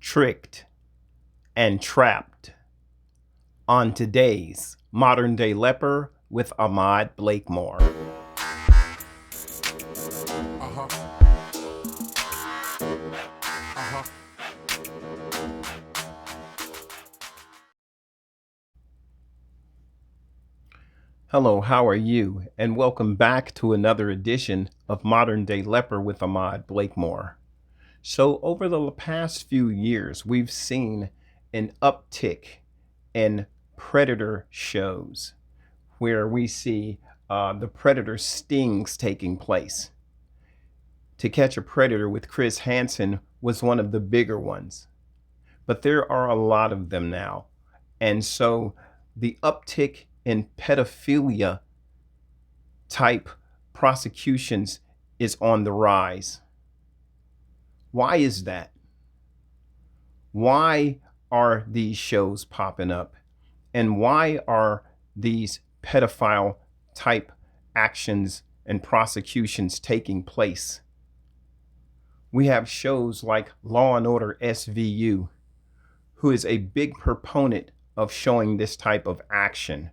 tricked, and trapped on today's Modern Day Leper with Ahmad Blakemore. Hello, how are you? And welcome back to another edition of Modern Day Leper with Ahmad Blakemore. So over the past few years, we've seen an uptick in predator shows where we see the predator stings taking place. To Catch a Predator with Chris Hansen was one of the bigger ones, but there are a lot of them now. And so the uptick in pedophilia type prosecutions is on the rise. Why is that? Why are these shows popping up? And why are these pedophile type actions and prosecutions taking place? We have shows like Law and Order SVU, who is a big proponent of showing this type of action.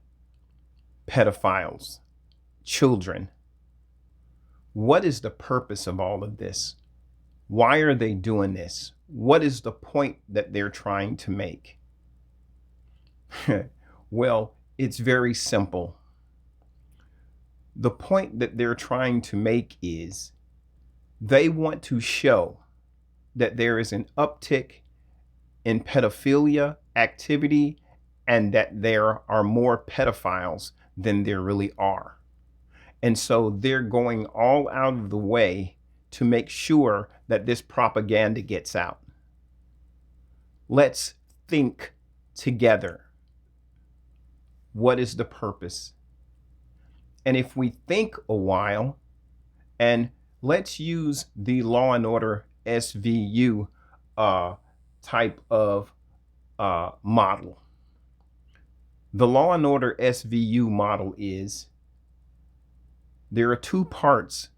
Pedophiles, children. What is the purpose of all of this? Why are they doing this? What is the point that they're trying to make? Well, it's very simple. The point that they're trying to make is they want to show that there is an uptick in pedophilia activity and that there are more pedophiles than there really are. And so they're going all out of the way to make sure that this propaganda gets out. Let's think together. What is the purpose? And if we think a while, and let's use the Law and Order SVU type of model. The Law and Order SVU model is, there are two parts.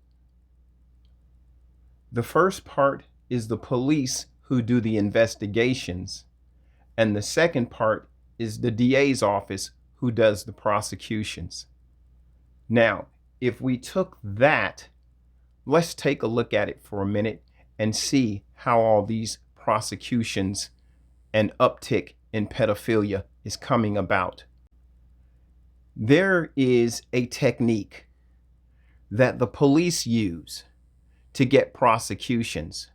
The first part is the police who do the investigations, and the second part is the DA's office who does the prosecutions. Now, if we took that, let's take a look at it for a minute and see how all these prosecutions and uptick in pedophilia is coming about. There is a technique that the police use to get prosecutions.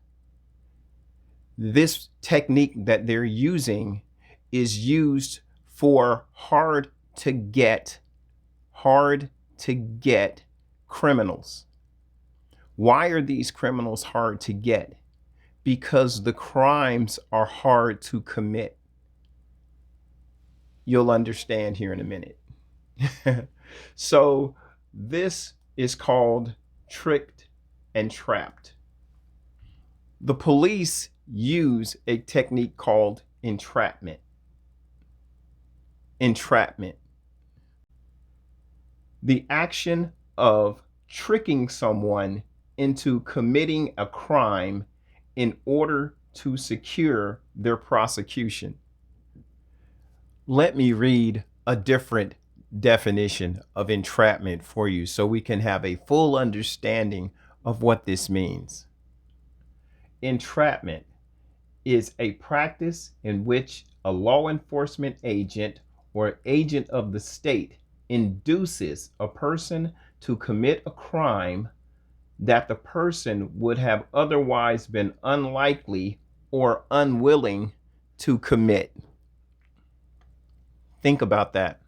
This technique that they're using is used for hard to get criminals. Why are these criminals hard to get? Because the crimes are hard to commit. You'll understand here in a minute. So this is called tricked and trapped. The police use a technique called entrapment. Entrapment. The action of tricking someone into committing a crime in order to secure their prosecution. Let me read a different definition of entrapment for you so we can have a full understanding of what this means. Entrapment is a practice in which a law enforcement agent or agent of the state induces a person to commit a crime that the person would have otherwise been unlikely or unwilling to commit. Think about that.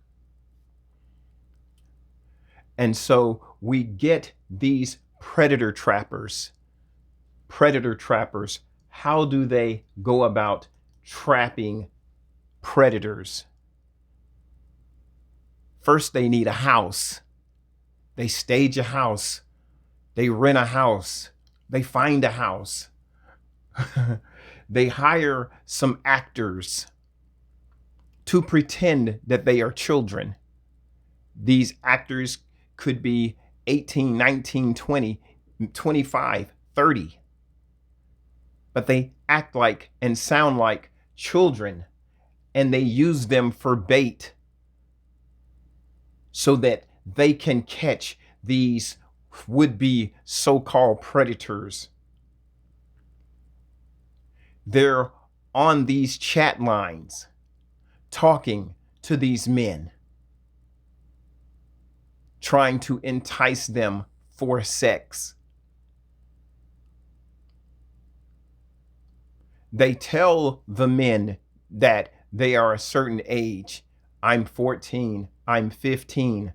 And so we get these predator trappers. Predator trappers, how do they go about trapping predators? First, they need a house. They stage a house. They rent a house. They find a house. They hire some actors to pretend that they are children. These actors could be 18, 19, 20, 25, 30. but they act like and sound like children, and they use them for bait so that they can catch these would-be so-called predators. They're on these chat lines talking to these men, trying to entice them for sex. They tell the men that they are a certain age. I'm 14, I'm 15,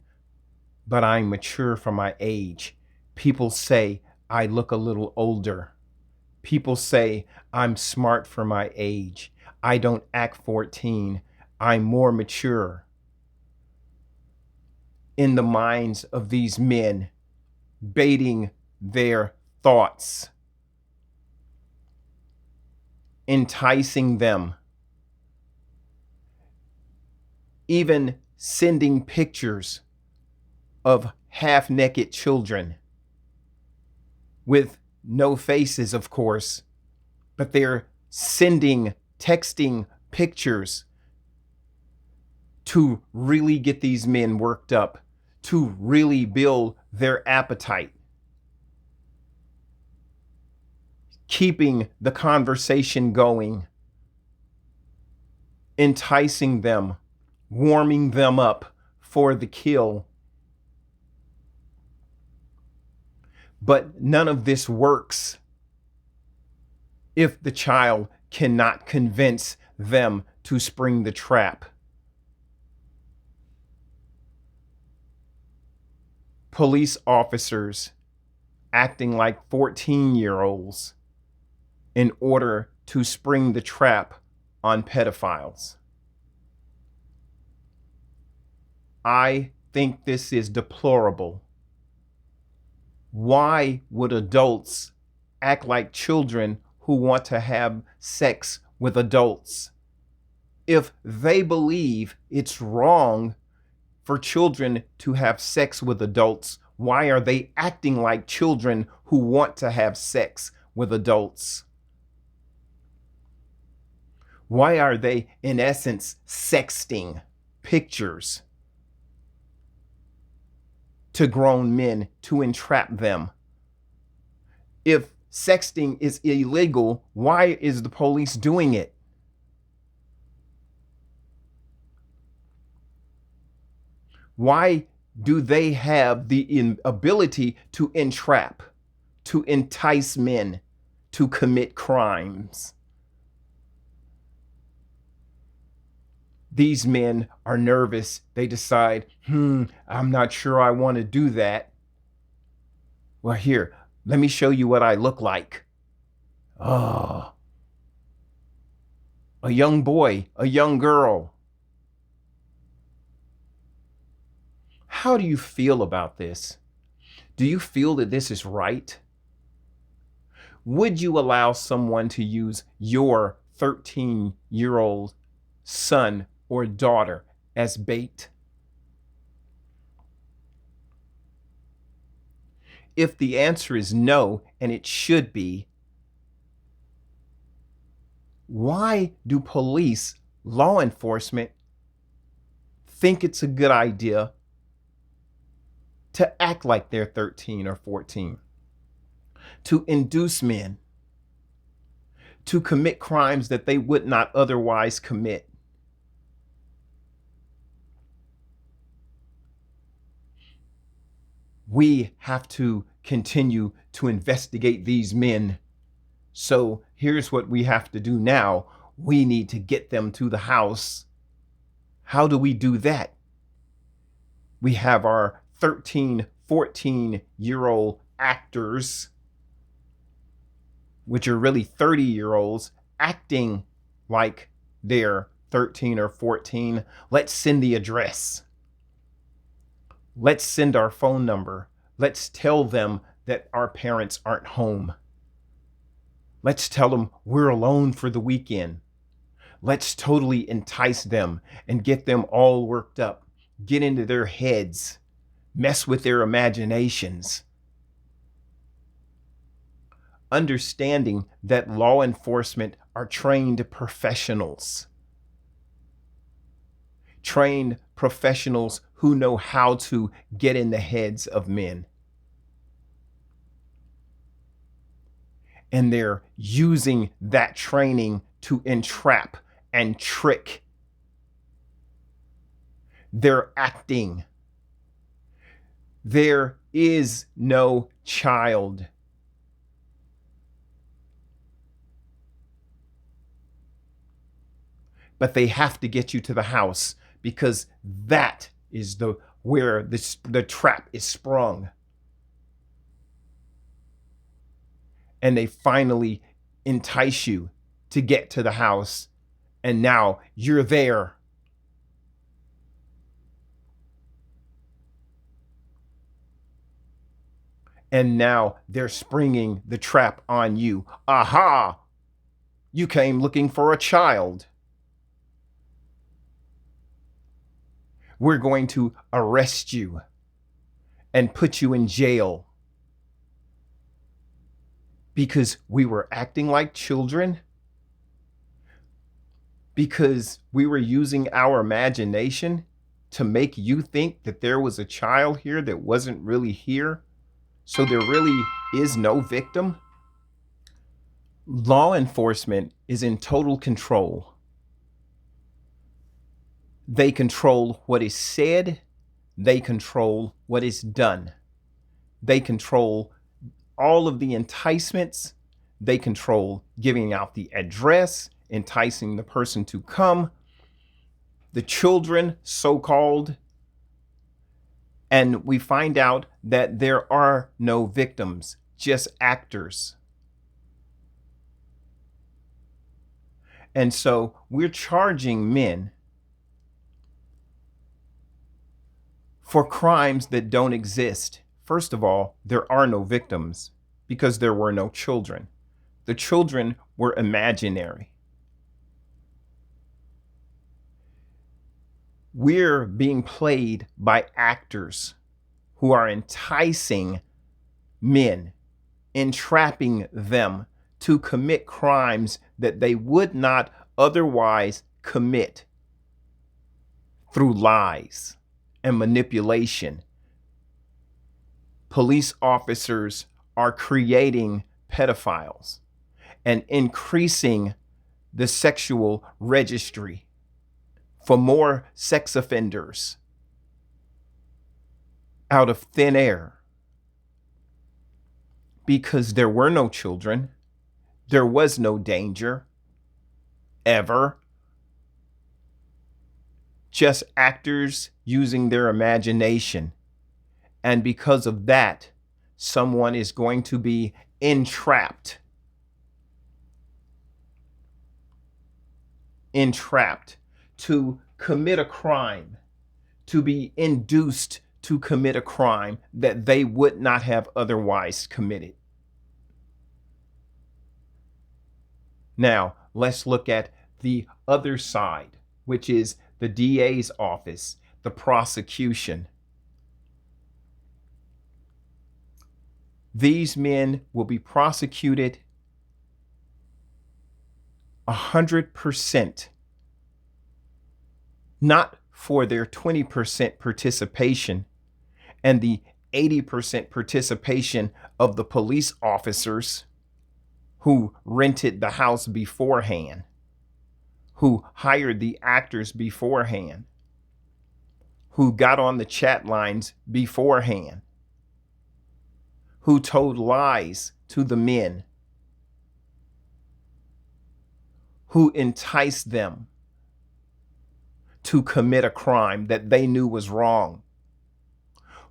but I'm mature for my age. People say I look a little older. People say I'm smart for my age. I don't act 14. I'm more mature. In the minds of these men, baiting their thoughts, enticing them, even sending pictures of half-naked children with no faces, of course, but they're texting pictures to really get these men worked up, to really build their appetite, keeping the conversation going, enticing them, warming them up for the kill. But none of this works if the child cannot convince them to spring the trap. Police officers acting like 14-year-olds in order to spring the trap on pedophiles. I think this is deplorable. Why would adults act like children who want to have sex with adults? If they believe it's wrong for children to have sex with adults, why are they acting like children who want to have sex with adults? Why are they, in essence, sexting pictures to grown men to entrap them? If sexting is illegal, why is the police doing it? Why do they have the ability to entrap, to entice men to commit crimes? These men are nervous. They decide, I'm not sure I want to do that. Well, here, let me show you what I look like. Oh, a young boy, a young girl. How do you feel about this? Do you feel that this is right? Would you allow someone to use your 13-year-old son or daughter as bait? If the answer is no, and it should be, why do police, law enforcement, think it's a good idea to act like they're 13 or 14, to induce men to commit crimes that they would not otherwise commit? We have to continue to investigate these men. So here's what we have to do now. We need to get them to the house. How do we do that? We have our 13, 14-year-old actors, which are really 30-year-olds, acting like they're 13 or 14. Let's send the address. Let's send our phone number. Let's tell them that our parents aren't home. Let's tell them we're alone for the weekend. Let's totally entice them and get them all worked up, get into their heads, mess with their imaginations. understanding that law enforcement are trained professionals. Trained professionals who know how to get in the heads of men. And they're using that training to entrap and trick. They're acting. There is no child. But they have to get you to the house because that is where the trap is sprung. And they finally entice you to get to the house, and now you're there. And now they're springing the trap on you. Aha! You came looking for a child. We're going to arrest you and put you in jail because we were acting like children, because we were using our imagination to make you think that there was a child here that wasn't really here. So there really is no victim. Law enforcement is in total control. They control what is said. They control what is done. They control all of the enticements. They control giving out the address, enticing the person to come, the children, so-called. And we find out that there are no victims, just actors. And so we're charging men for crimes that don't exist. First of all, there are no victims because there were no children. The children were imaginary. We're being played by actors who are enticing men, entrapping them to commit crimes that they would not otherwise commit through lies and manipulation. Police officers are creating pedophiles and increasing the sexual registry for more sex offenders out of thin air because there were no children. There was no danger ever. Just actors using their imagination. And because of that, someone is going to be entrapped. Entrapped to commit a crime, to be induced to commit a crime that they would not have otherwise committed. Now, let's look at the other side, which is the DA's office, the prosecution. These men will be prosecuted 100%, not for their 20% participation and the 80% participation of the police officers who rented the house beforehand, who hired the actors beforehand, who got on the chat lines beforehand, who told lies to the men, who enticed them to commit a crime that they knew was wrong,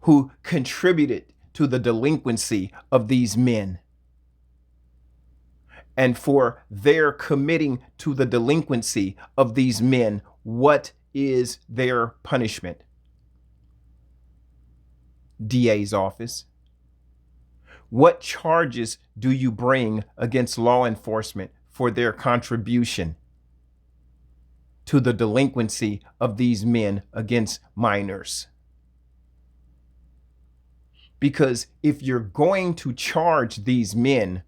who contributed to the delinquency of these men. And for their committing to the delinquency of these men, what is their punishment? DA's office. What charges do you bring against law enforcement for their contribution to the delinquency of these men against minors? Because if you're going to charge these men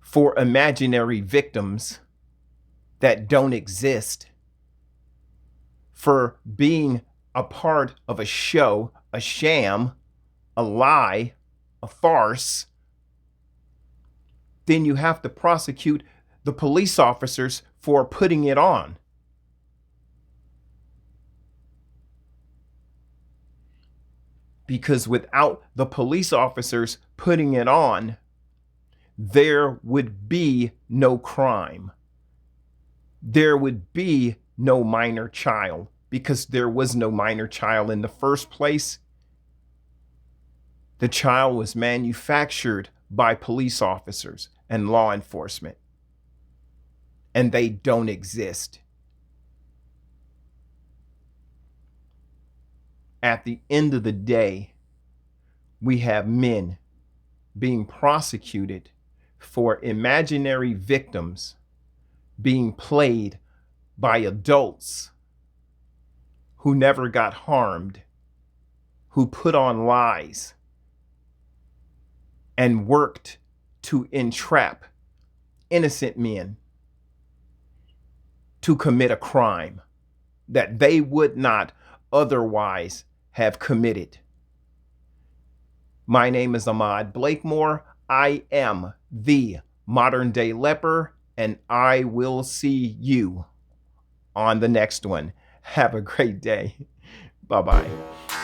for imaginary victims that don't exist, for being a part of a show, a sham, a lie, a farce, then you have to prosecute the police officers for putting it on. Because without the police officers putting it on, there would be no crime. There would be no minor child, because there was no minor child in the first place. The child was manufactured by police officers and law enforcement, and they don't exist. At the end of the day, we have men being prosecuted for imaginary victims being played by adults who never got harmed, who put on lies and worked to entrap innocent men to commit a crime that they would not otherwise have committed. My name is Ahmad Blakemore. I am the modern day leper, and I will see you on the next one. Have a great day. Bye-bye.